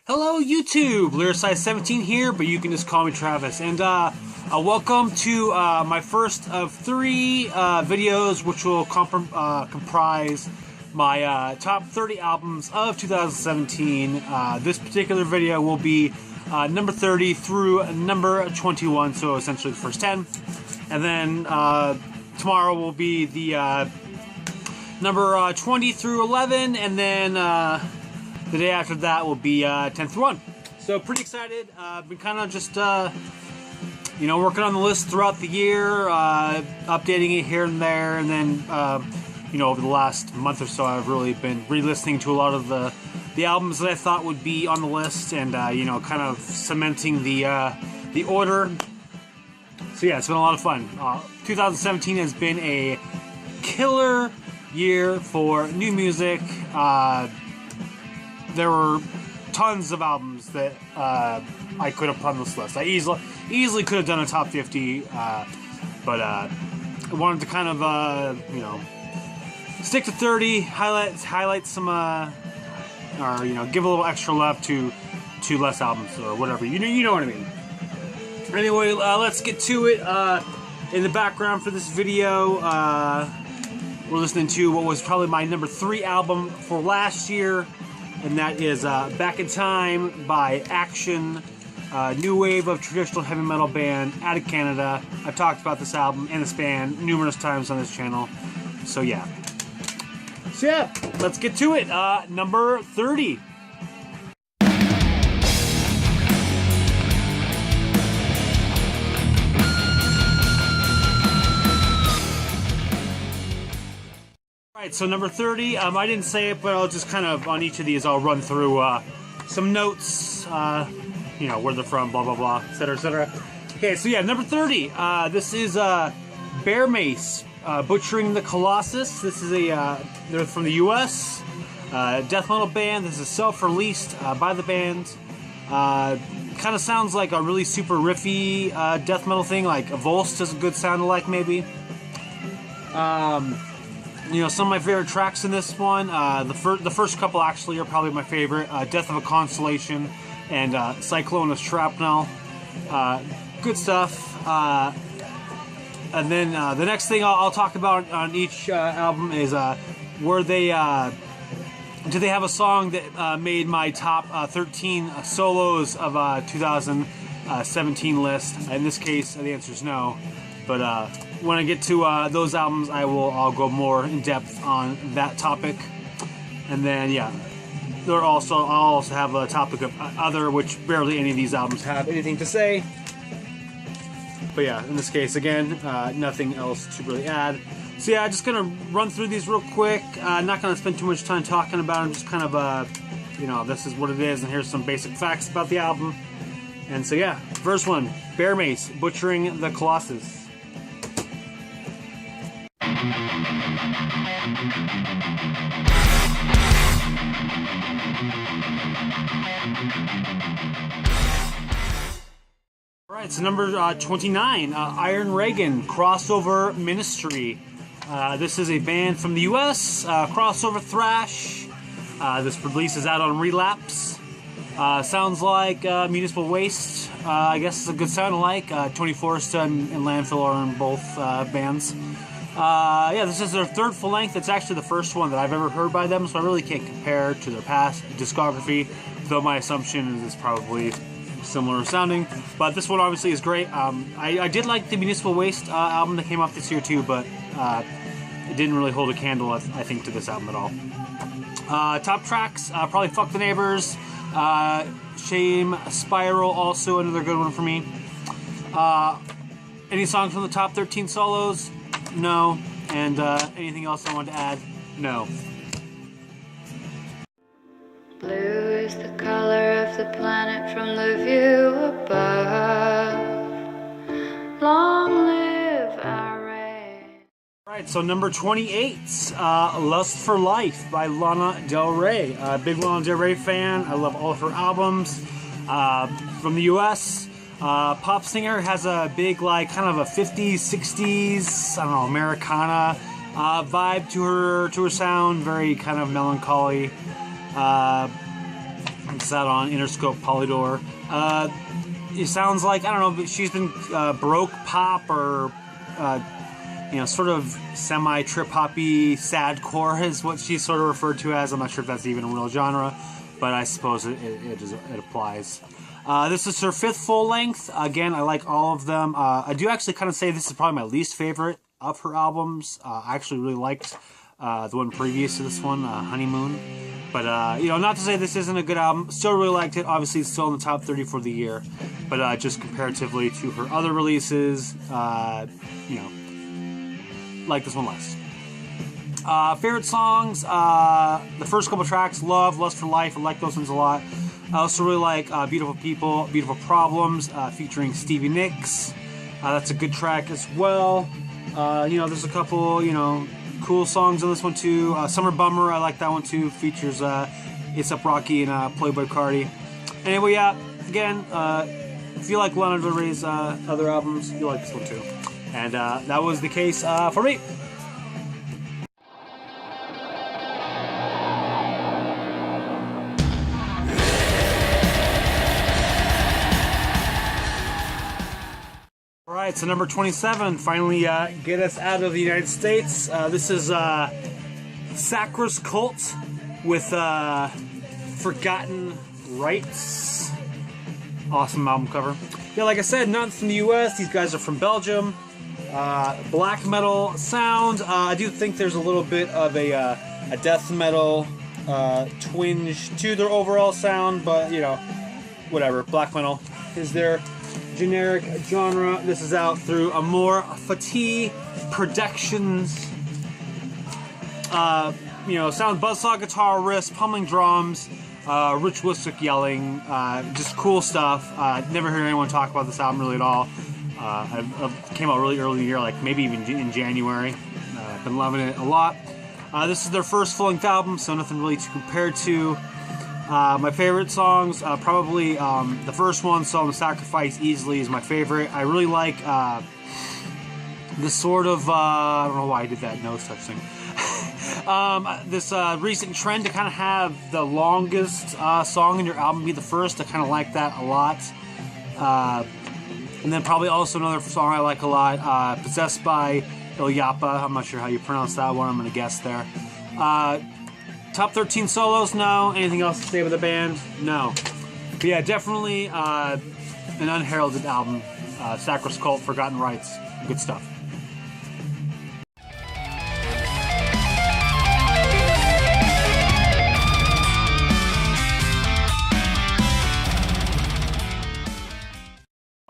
Hello YouTube, Lyricise17 here, but you can just call me Travis, and welcome to my first of three videos, which will comprise my top 30 albums of 2017. This particular video will be number 30 through number 21, so essentially the first 10, and then tomorrow will be the number 20 through 11, and then the day after that will be 10 through 1. So pretty excited. I've been kind of just, working on the list throughout the year, updating it here and there, and then, over the last month or so, I've really been re-listening to a lot of the albums that I thought would be on the list, and kind of cementing the order. So yeah, it's been a lot of fun. 2017 has been a killer year for new music. There were tons of albums that I could have put on this list. I easily could have done a top 50, but I wanted to kind of, stick to 30, highlight some, or give a little extra love to less albums or whatever. You know what I mean. Anyway, let's get to it. In the background for this video, we're listening to what was probably my number 3 album for last year. And that is Back in Time by Action, new wave of traditional heavy metal band out of Canada. I've talked about this album and this band numerous times on this channel. So yeah, let's get to it. Number 30. Alright, so number 30, I didn't say it, but I'll just kind of, on each of these, I'll run through some notes, where they're from, blah, blah, blah, etc., etc. Okay, so yeah, number 30, this is Mace, Butchering the Colossus. This is they're from the US, death metal band. This is self-released by the band. Kind of sounds like a really super riffy death metal thing, like a Volst does a good sound alike, maybe. Some of my favorite tracks in this one, the first couple actually are probably my favorite, Death of a Constellation and Cyclone of Shrapnel. Good stuff. And then the next thing I'll talk about on each album is where do they have a song that made my top 13 solos of 2017 list. In this case, the answer is no. But when I get to those albums, I'll go more in depth on that topic. And then I'll also have a topic of other, which barely any of these albums have anything to say. But yeah, in this case, again, nothing else to really add. So yeah, I'm just gonna run through these real quick. Not gonna spend too much time talking about them. Just kind of this is what it is, and here's some basic facts about the album. And so yeah, first one, Mace, Butchering the Colossus. Alright, so number 29, Iron Reagan, Crossover Ministry. This is a band from the US, crossover thrash. This release is out on Relapse. Sounds like Municipal Waste, I guess is a good sound alike. Tony Forresta and Landfill are in both bands. This is their third full length. It's actually the first one that I've ever heard by them, so I really can't compare to their past discography, though my assumption is it's probably similar sounding. But this one obviously is great. I did like the Municipal Waste album that came out this year too, but it didn't really hold a candle, I think, to this album at all. Top tracks, probably Fuck the Neighbors, Shame, Spiral, also another good one for me. Any songs from the top 13 solos? No. And anything else I wanted to add? No. Blue is the color of the planet from the view above. Long live our race. Alright, so number 28, Lust for Life by Lana Del Rey. Big Lana Del Rey fan. I love all of her albums. From the US. Pop singer, has a big, kind of a 50s, 60s, I don't know, Americana vibe to her sound. Very kind of melancholy. It's out on Interscope Polydor. It sounds like, I don't know, but she's been Baroque pop or, you know, sort of semi-trip hoppy sadcore is what she's sort of referred to as. I'm not sure if that's even a real genre, but I suppose it applies. This is her 5th full length. Again, I like all of them. I do actually kind of say this is probably my least favorite of her albums. I actually really liked the one previous to this one, Honeymoon. But, you know, not to say this isn't a good album. Still really liked it. Obviously, it's still in the top 30 for the year. But just comparatively to her other releases, you know, like this one less. Favorite songs, the first couple tracks, Love, Lust for Life. I like those ones a lot. I also really like Beautiful People, Beautiful Problems, featuring Stevie Nicks. That's a good track as well. You know, there's a couple, you know, cool songs on this one too. Summer Bummer, I like that one too. Features A$AP Rocky and Playboi Carti. Anyway, yeah, again, if you like Lana Del Rey's other albums, you'll like this one too. And that was the case for me. Alright, so number 27, finally get us out of the United States. This is Sacres Cult with Forgotten Rites. Awesome album cover. Yeah, like I said, not from the US. These guys are from Belgium. Black metal sound. I do think there's a little bit of a death metal twinge to their overall sound, but you know, whatever. Black metal is their generic genre. This is out through Amor Fati Productions. You know, sound buzzsaw guitar riffs, pummeling drums, ritualistic yelling, just cool stuff. Never heard anyone talk about this album really at all. Came out really early in the year, like maybe even in January. Been loving it a lot. This is their first full-length album, so nothing really to compare to. My favorite songs, probably the first one, Solemn Sacrifice, easily is my favorite. I really like the sort of, I don't know why I did that nose touch thing. This recent trend to kind of have the longest song in your album be the first. I kind of like that a lot. And then probably also another song I like a lot, Possessed by Ilyapa. I'm not sure how you pronounce that one. I'm going to guess there. Top 13 solos? No. Anything else to say with the band? No. But yeah, definitely an unheralded album. Sacres Cult, Forgotten Rites. Good stuff.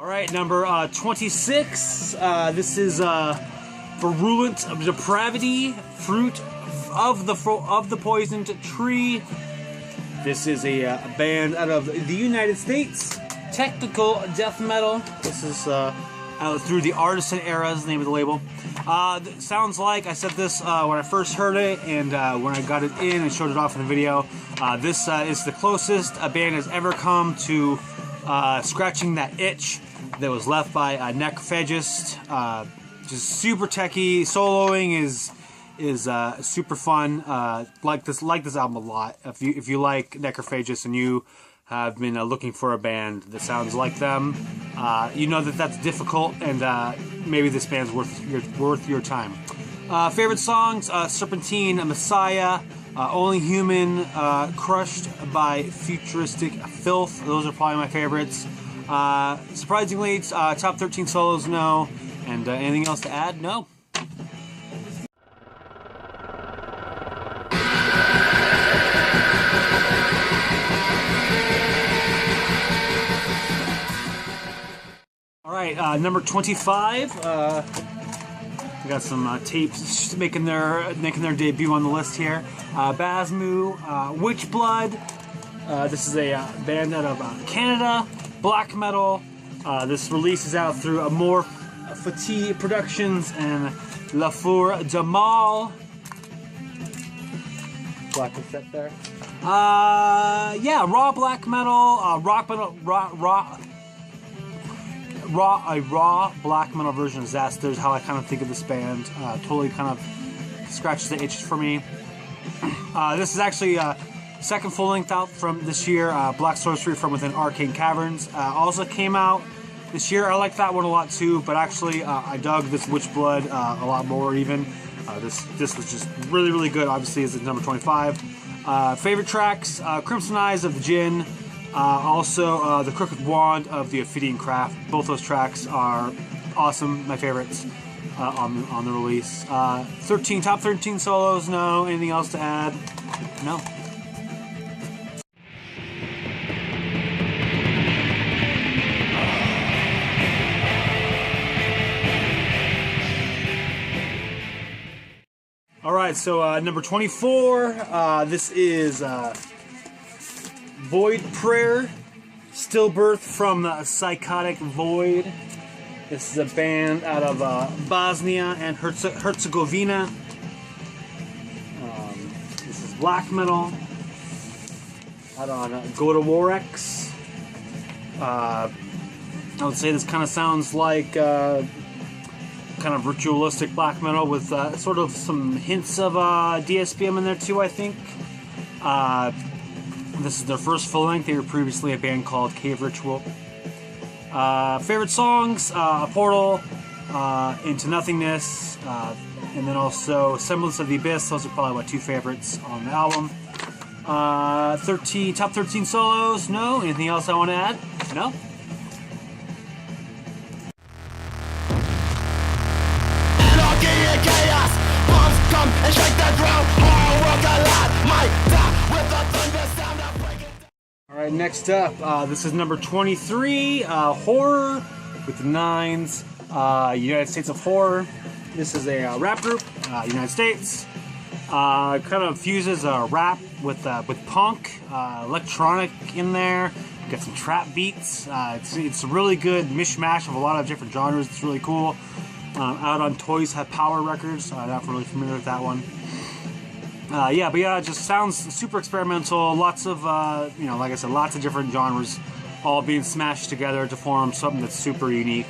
Alright, number 26. This is Virulent of Depravity, Fruit of the Poisoned Tree. This is a band out of the United States. Technical death metal. This is out through the Artisan Era is the name of the label. Sounds like, I said this when I first heard it, and when I got it in and showed it off in the video, this is the closest a band has ever come to scratching that itch that was left by Necrophagist. Just super techy. Soloing is super fun. Like this album a lot. If you like Necrophagist and you have been looking for a band that sounds like them, you know that's difficult, and maybe this band's worth your time. Favorite songs: Serpentine, Messiah, Only Human, Crushed by Futuristic Filth. Those are probably my favorites. Surprisingly, top 13 solos, no. And anything else to add? No. Alright, number 25. We got some tapes making their debut on the list here. Bašmu, VVitchblood. This is a band out of Canada. Black metal. This release is out through Amor Fati Productions and La Four de Mal. Black cassette there. Yeah, raw black metal, rock metal, raw black metal version of Zaster is how I kind of think of this band. Totally kind of scratches the itch for me. This is actually Second full-length out from this year, Black Sorcery from Within Arcane Caverns. Also came out this year. I like that one a lot too, but actually I dug this Witchblood a lot more even. This was just really, really good. Obviously, is number 25. Favorite tracks, Crimson Eyes of the Djinn, also the Crooked Wand of the Ophidian Craft. Both those tracks are awesome, my favorites on the release. Top 13 solos, no. Anything else to add? No. Alright, so number 24, this is Void Prayer, Stillbirth from Psychotic Void. This is a band out of Bosnia and Herzegovina. This is black metal out on Go to Warex. I would say this kind of sounds like kind of ritualistic black metal with sort of some hints of DSPM in there too, I think. This is their first full length. They were previously a band called Cave Ritual. Favorite songs, Portal, Into Nothingness, and then also Semblance of the Abyss. Those are probably my two favorites on the album. Top 13 solos, no. Anything else I want to add? No? And shake the ground, work a lot, might die with the thunder sound of breaking. Alright, next up, this is number 23, Horror with the Nines, United States of Horror. This is a rap group, United States. Kind of fuses rap with punk, electronic in there. Got some trap beats. It's a really good mishmash of a lot of different genres. It's really cool. Out on Toys Have Power Records. Not really familiar with that one. It just sounds super experimental. Lots of, like I said, lots of different genres all being smashed together to form something that's super unique.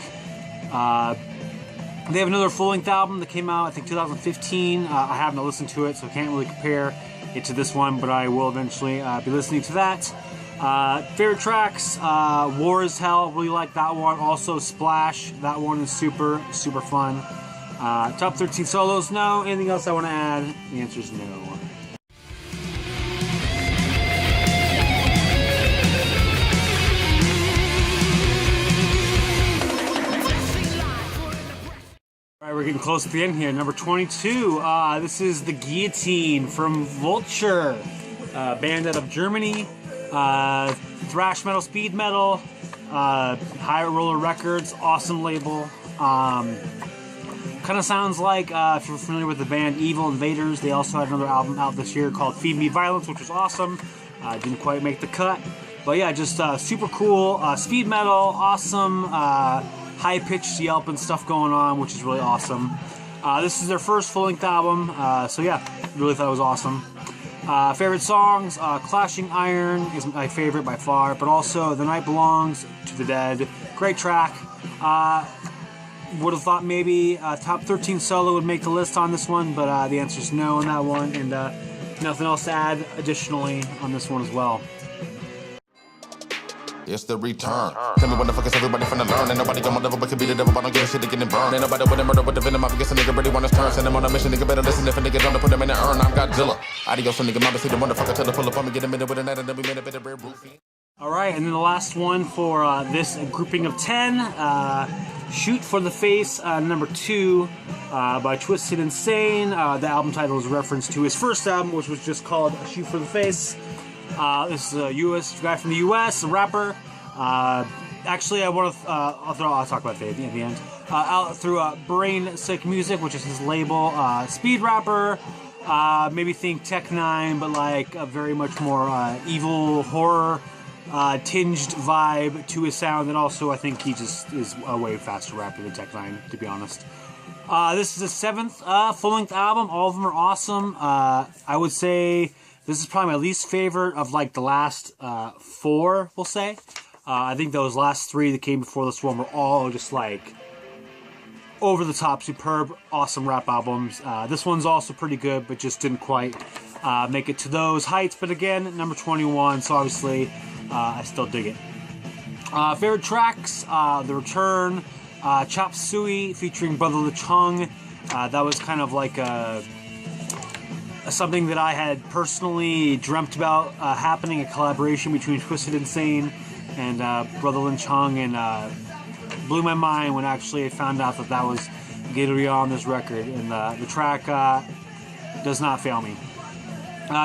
They have another full-length album that came out, I think, 2015. I haven't listened to it, so I can't really compare it to this one, but I will eventually be listening to that. Favorite tracks, War is Hell, really like that one. Also Splash, that one is super, super fun. Top 13 solos, no. Anything else I want to add? The answer is no. Alright, we're getting close to the end here. Number 22, this is the Guillotine from Vulture, band out of Germany. Thrash metal, speed metal, High Roller Records, awesome label. Kind of sounds like, if you're familiar with the band Evil Invaders, they also had another album out this year called Feed Me Violence, which was awesome. Didn't quite make the cut. But yeah, just super cool. Speed metal, awesome, high-pitched yelp and stuff going on, which is really awesome. This is their first full-length album, so yeah, really thought it was awesome. Favorite songs, Clashing Iron is my favorite by far, but also The Night Belongs to the Dead. Great track. Would have thought maybe top 13 solo would make the list on this one, but the answer is no on that one, and nothing else to add additionally on this one as well. It's the return. Tell me what the fuck is everybody finna learn? Ain't nobody gonna never but can be the devil, but don't get shit to getting burned. Ain't nobody with a murder with the venom. I guess a nigga really want his turn. Send him on a mission, nigga better listen if a nigga don't put him in the urn. I'm Godzilla. Adios, a nigga, mama, see the motherfucker till the pull up on me, get him in it with a net, and then we made a bit of red roof. Alright, and then the last one for this grouping of 10, Shoot for the Face, number 2, by Twisted Insane. The album title is a reference to his first album, which was just called Shoot for the Face. This is a guy from the US, a rapper. Actually, I want to. I'll talk about it at the end. Out through Brain Sick Music, which is his label. Speed rapper. Maybe think Tech 9, but like a very much more evil horror tinged vibe to his sound, and also I think he just is a way faster rapper than Tech 9, to be honest. This is his 7th full-length album. All of them are awesome. I would say this is probably my least favorite of like the last 4, we'll say. I think those last 3 that came before this one were all just like over the top, superb, awesome rap albums. This one's also pretty good, but just didn't quite make it to those heights. But again, number 21, so obviously I still dig it. Favorite tracks, The Return, Chop Suey featuring Brother Chung. That was kind of like something that I had personally dreamt about happening, a collaboration between Twisted Insane and Brother Chung, and blew my mind when actually I found out that that was Guillotine on this record, and the track does not fail me.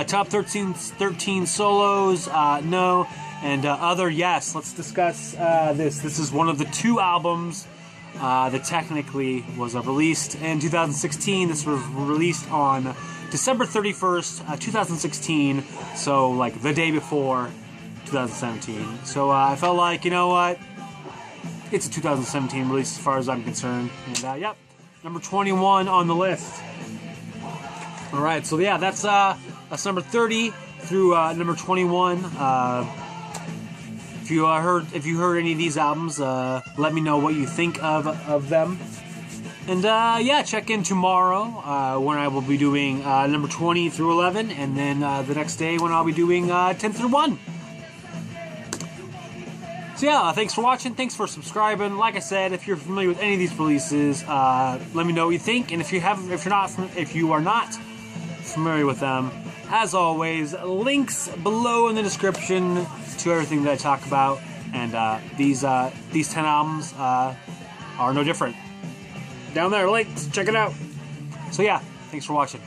Top 13 solos, no, and other, yes. Let's discuss this. This is one of the 2 albums that technically was released in 2016. This was released on December 31st, 2016, so like the day before 2017. So I felt like, you know what, it's a 2017 release as far as I'm concerned. And yep, number 21 on the list. All right, so yeah, that's number 30 through number 21. If you heard any of these albums, let me know what you think of them. And yeah, check in tomorrow when I will be doing number 20 through 11, and then the next day when I'll be doing 10 through 1. So yeah, thanks for watching. Thanks for subscribing. Like I said, if you're familiar with any of these releases, let me know what you think. And if you are not familiar with them, as always, links below in the description to everything that I talk about. And these 10 albums are no different. Down there, links. Check it out. So yeah, thanks for watching.